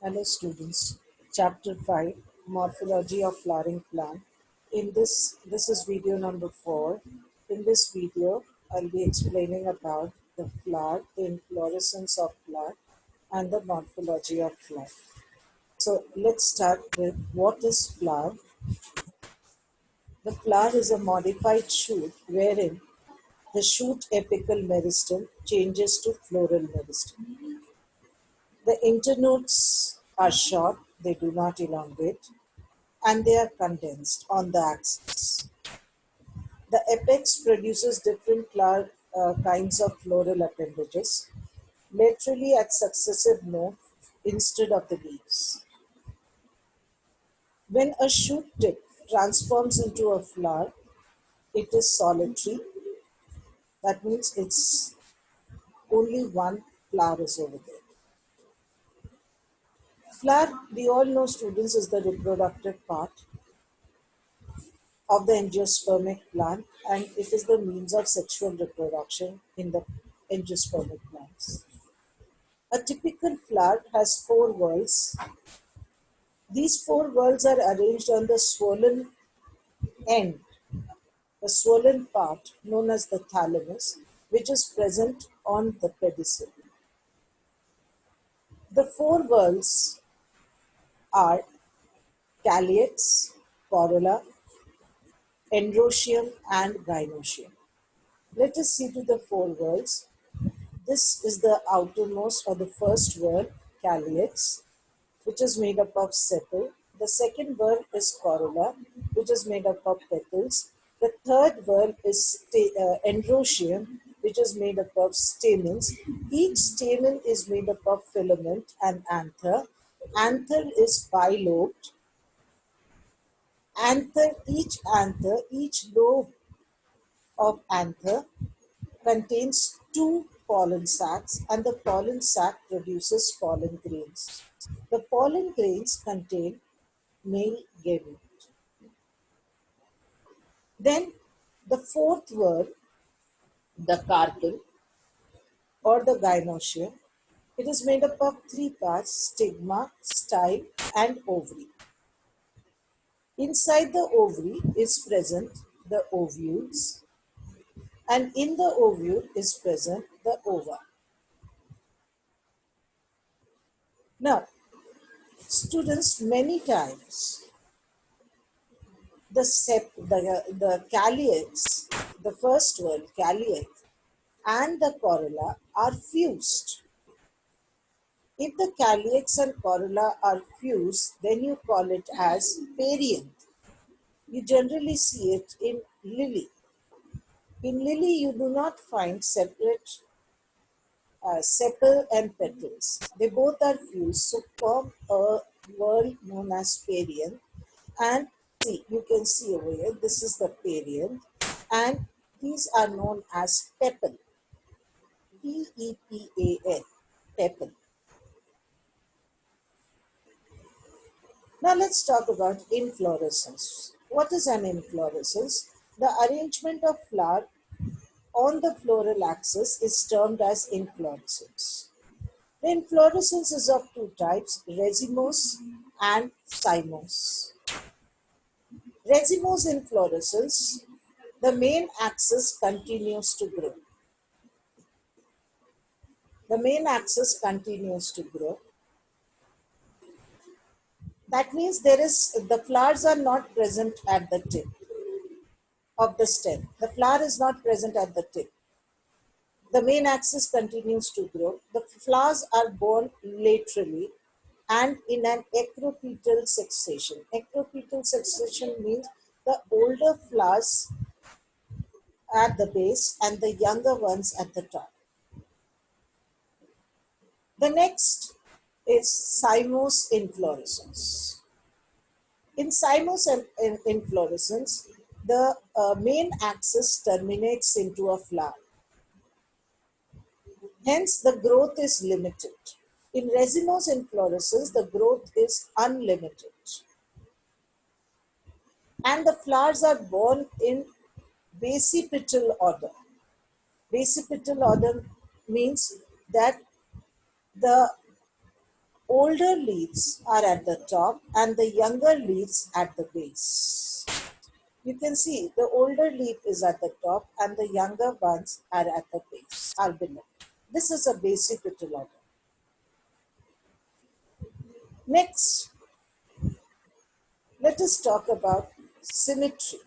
Hello students, chapter 5, Morphology of Flowering Plant. This is video number 4. In this video, I'll be explaining about the flower, the inflorescence of flower and the morphology of flower. So let's start with what is flower. The flower is a modified shoot wherein the shoot apical meristem changes to floral meristem. The internodes are short, they do not elongate, and they are condensed on the axis. The apex produces different kinds of floral appendages, laterally at successive nodes instead of the leaves. When a shoot tip transforms into a flower, it is solitary. That means it's only one flower is over there. Flower, we all know students, is the reproductive part of the angiospermic plant, and it is the means of sexual reproduction in the angiospermic plants. A typical flower has four whorls. These four whorls are arranged on the swollen end, the swollen part known as the thalamus, which is present on the pedicel. The four whorls are calyx, corolla, androecium, and gynoecium. Let us see to the four whorls. This is the outermost or the first whorl, calyx, which is made up of sepal. The second whorl is corolla, which is made up of petals. The third whorl is androecium, which is made up of stamens. Each stamen is made up of filament and anther. Anther is bilobed. Each lobe of anther contains two pollen sacs, and the pollen sac produces pollen grains. The pollen grains contain male gamete. Then the fourth word, the carpel or the gynoecium, it is made up of three parts: stigma, style, and ovary. Inside the ovary is present the ovules, and in the ovule is present the ova. Now, students, many times the calyx, the first word, calyx, and the corolla are fused. If the calyx and corolla are fused, then you call it as perianth. You generally see it in lily. In lily, you do not find separate sepal and petals. They both are fused, so form a whorl known as perianth. And see, you can see over here, this is the perianth, and these are known as pepal. P-E-P-A-L, pepal. Now let's talk about inflorescence. What is an inflorescence? The arrangement of flower on the floral axis is termed as inflorescence. The inflorescence is of two types, racemose and cymose. Racemose inflorescence, the main axis continues to grow. The main axis continues to grow. That means the flowers are not present at the tip of the stem. The flower is not present at the tip. The main axis continues to grow. The flowers are borne laterally and in an acropetal succession. Acropetal succession means the older flowers at the base and the younger ones at the top. The next is cymose inflorescence. In cymose inflorescence, the main axis terminates into a flower. Hence, the growth is limited. In racemose inflorescence, the growth is unlimited. And the flowers are borne in basipetal order. Basipetal order means that the older leaves are at the top and the younger leaves at the base. You can see the older leaf is at the top and the younger ones are at the base, are below. This is a basic petal. Next, let us talk about symmetry.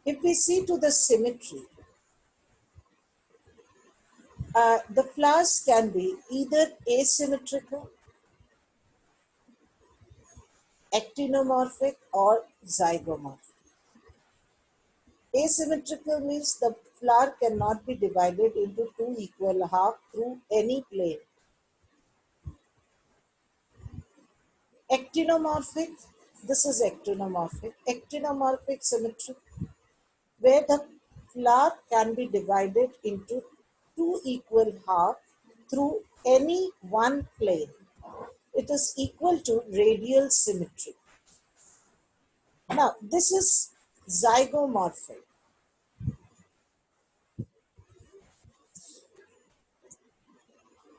If we see to the symmetry, the flowers can be either asymmetrical, actinomorphic, or zygomorphic. Asymmetrical means the flower cannot be divided into two equal halves through any plane. Actinomorphic, this is actinomorphic. Actinomorphic symmetry, where the flower can be divided into two equal halves through any one plane. It is equal to radial symmetry. Now, this is zygomorphic.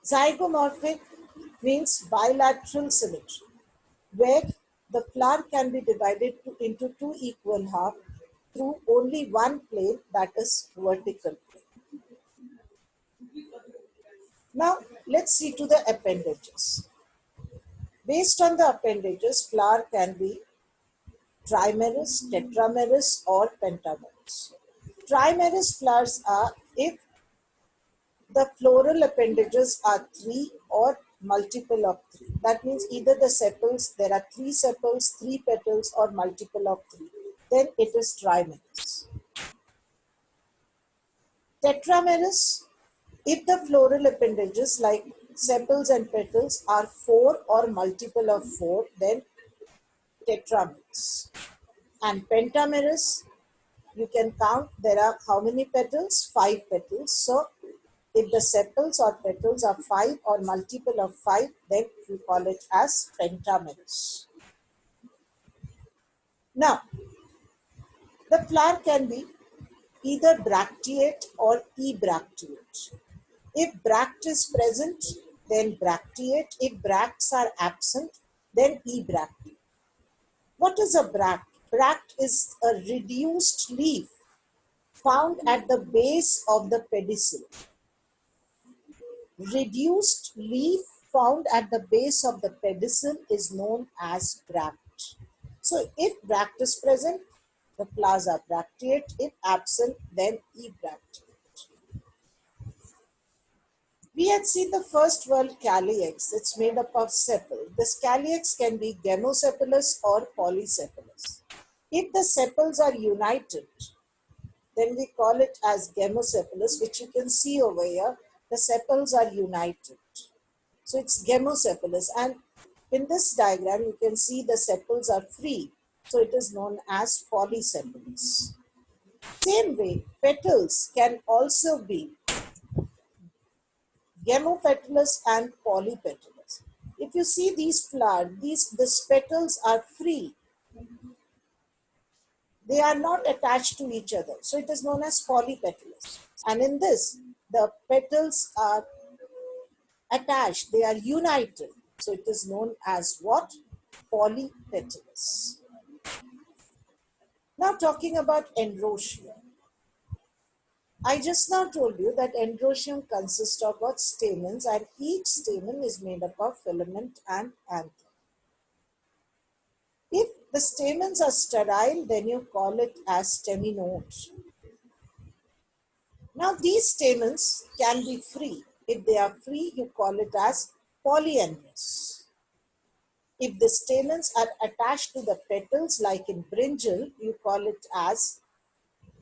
Zygomorphic means bilateral symmetry, where the flower can be divided into two equal halves through only one plane, that is vertical plane. Now, let's see to the appendages. Based on the appendages, flower can be trimerous, tetramerous, or pentamerous. Trimerous flowers are if the floral appendages are three or multiple of three. That means either the sepals, there are three sepals, three petals, or multiple of three. Then it is trimerous. Tetramerous, if the floral appendages like sepals and petals are four or multiple of four, then tetramerous. And pentamerous, you can count there are how many petals? 5 petals. So if the sepals or petals are 5 or multiple of 5, then we call it as pentamerous. Now, the flower can be either bracteate or ebracteate. If bract is present, then bracteate. If bracts are absent, then ebracteate. What is a bract? Bract is a reduced leaf found at the base of the pedicel. Reduced leaf found at the base of the pedicel is known as bract. So if bract is present, the flowers are bracteate. If absent, then ebracteate. We had seen the first word calyx. It's made up of sepal. This calyx can be gemosepalous or polysepalous. If the sepals are united, then we call it as gemosepalous, which you can see over here. The sepals are united. So it's gemosepalous. And in this diagram, you can see the sepals are free. So it is known as polysepalous. Same way, petals can also be gemopetalous and polypetalous. If you see these flowers, these petals are free. They are not attached to each other. So it is known as polypetalous. And in this, the petals are attached. They are united. So it is known as what? Polypetalous. Now talking about androecium. I just now told you that androecium consists of what? Stamens, and each stamen is made up of filament and anther. If the stamens are sterile, then you call it as staminode. Now these stamens can be free. If they are free, you call it as polyandrous. If the stamens are attached to the petals, like in brinjal, you call it as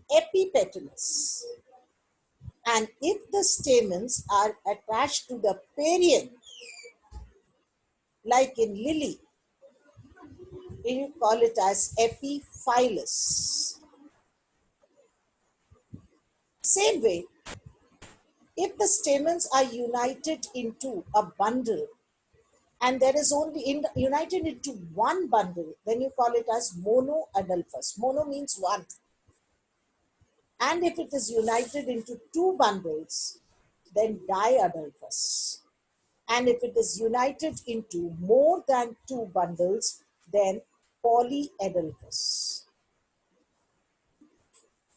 epipetalous. And if the stamens are attached to the perianth, like in lily, you call it as epiphyllous. Same way, if the stamens are united into a bundle and there is only united into one bundle, then you call it as monoadelphous. Mono means one. And if it is united into two bundles, then diadelphous. And if it is united into more than two bundles, then polyadelphous.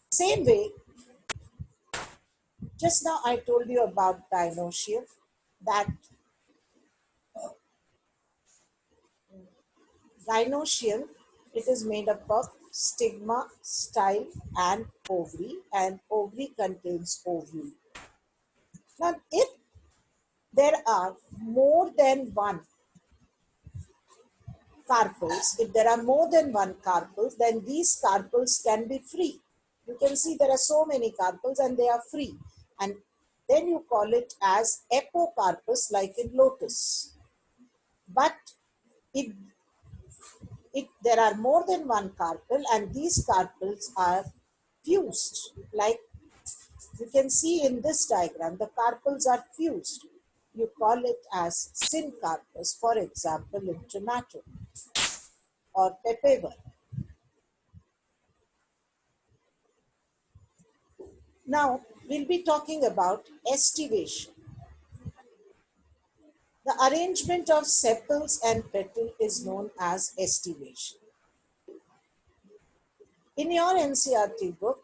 Same way, just now I told you about dinoecium, that gynoecium, it is made up of stigma, style, and ovary contains ovule. Now, if there are more than one carpels, if there are more than one carpels, then these carpels can be free. You can see there are so many carpels and they are free. And then you call it as apocarpus, like in lotus. But if there are more than one carpel and these carpels are fused, like you can see in this diagram, the carpels are fused. You call it as syncarpus, for example, in tomato or papaver. Now, we'll be talking about estivation. The arrangement of sepals and petal is known as estivation. In your NCERT book,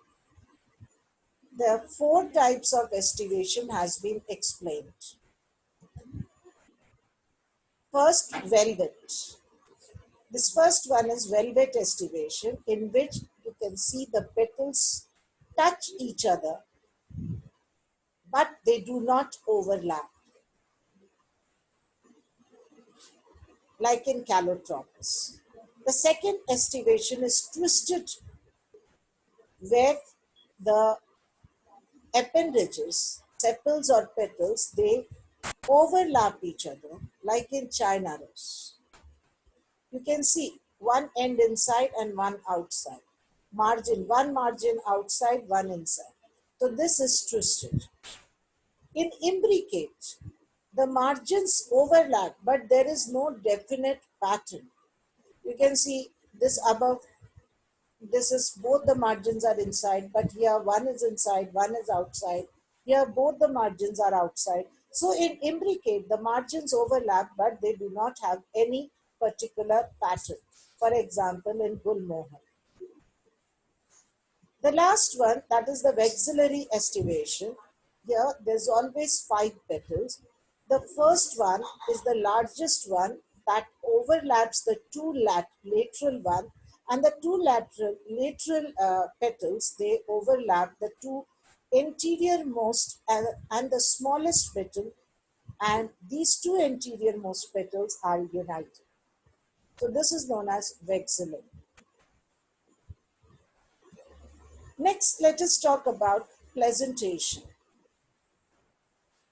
the four types of estivation has been explained. First, velvet. This first one is velvet estivation, in which you can see the petals touch each other, but they do not overlap, like in Calotropis. The second estivation is twisted, where the appendages, sepals or petals, they overlap each other, like in China rose. You can see one end inside and one outside. One margin outside, one inside. So this is twisted. In imbricate, the margins overlap, but there is no definite pattern. You can see this above, this is both the margins are inside, but here one is inside, one is outside. Here both the margins are outside. So in imbricate, the margins overlap, but they do not have any particular pattern. For example, in Gulmohar. The last one, that is the vexillary estivation. Here, there's always 5 petals. The first one is the largest one that overlaps the two lateral one, and the two lateral petals, they overlap the two anterior most and the smallest petal, and these two anterior most petals are united. So this is known as vexillary. Next, let us talk about plesentation.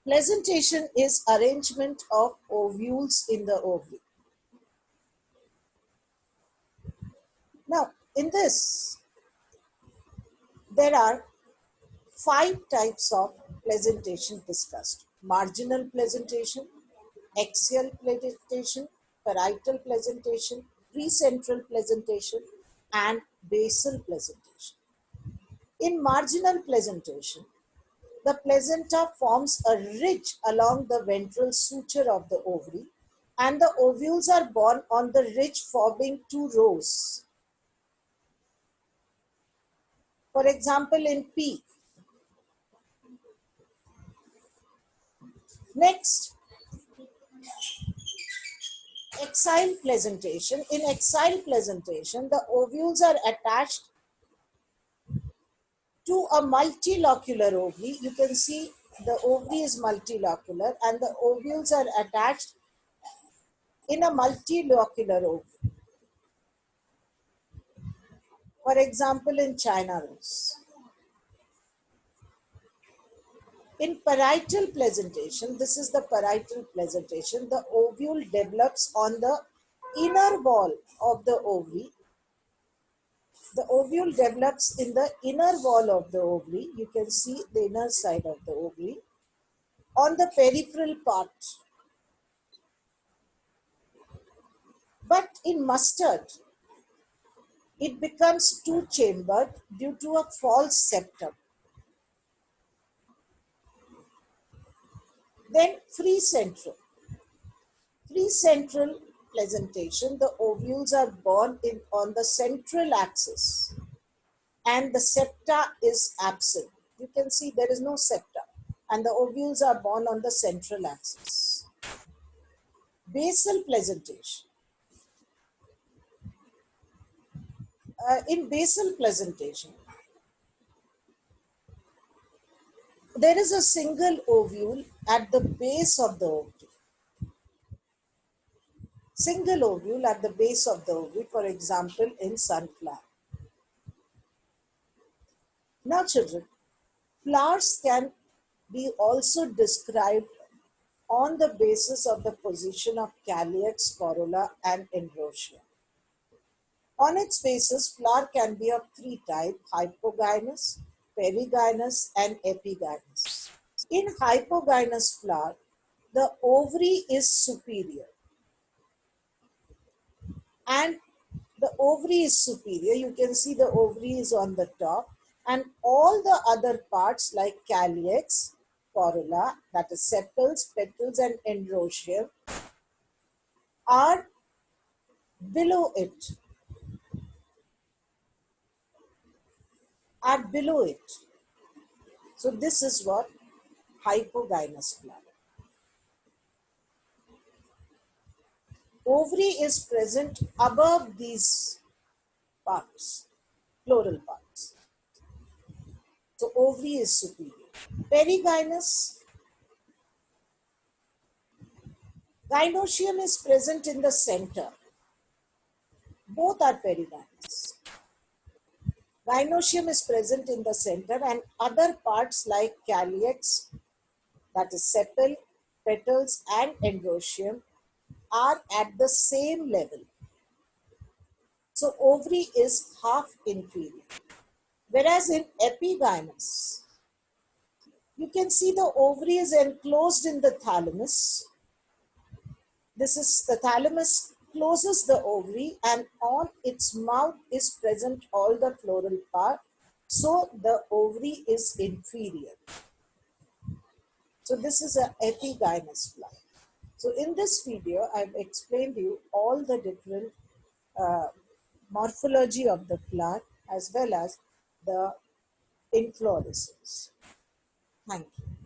Plesentation is arrangement of ovules in the ovary. Now, in this, there are 5 types of plesentation discussed. Marginal plesentation, axial plesentation, parietal plesentation, precentral plesentation, and basal plesentation. In marginal plesentation, the placenta forms a ridge along the ventral suture of the ovary, and the ovules are borne on the ridge, forming 2 rows. For example, in P. Next, axile placentation. In axile placentation, the ovules are attached to a multilocular ovary. You can see the ovary is multilocular and the ovules are attached in a multilocular ovary. For example, in China rose. In parietal placentation, this is the parietal placentation, the ovule develops on the inner wall of the ovary. The ovule develops in the inner wall of the ovary. You can see the inner side of the ovary on the peripheral part. But in mustard, it becomes two-chambered due to a false septum. Then free central. decentral presentation, the ovules are borne on the central axis and the septa is absent. You can see there is no septa and the ovules are borne on the central axis. Basal presentation. In basal presentation, there is a single ovule at the base of the ovule. Single ovule at the base of the ovule, for example, in sunflower. Now, children, flowers can be also described on the basis of the position of calyx, corolla, and androecium. On its basis, flower can be of three types: hypogynous, perigynous, and epigynous. In hypogynous flower, the ovary is superior and the ovary is superior. You can see the ovary is on the top and all the other parts like calyx, corolla, that is sepals, petals and androecium are below it, So this is what hypogynous flower. Ovary is present above these parts, floral parts. So ovary is superior. Perigynous. Gynoecium is present in the center. Both are perigynous. Gynoecium is present in the center and other parts like calyx, that is sepal, petals and androecium are at the same level. So ovary is half inferior. Whereas in epigynous, you can see the ovary is enclosed in the thalamus. This is the thalamus closes the ovary and on its mouth is present all the floral part. So the ovary is inferior. So this is an epigynous flower. So in this video, I've explained you all the different morphology of the flower as well as the inflorescence. Thank you.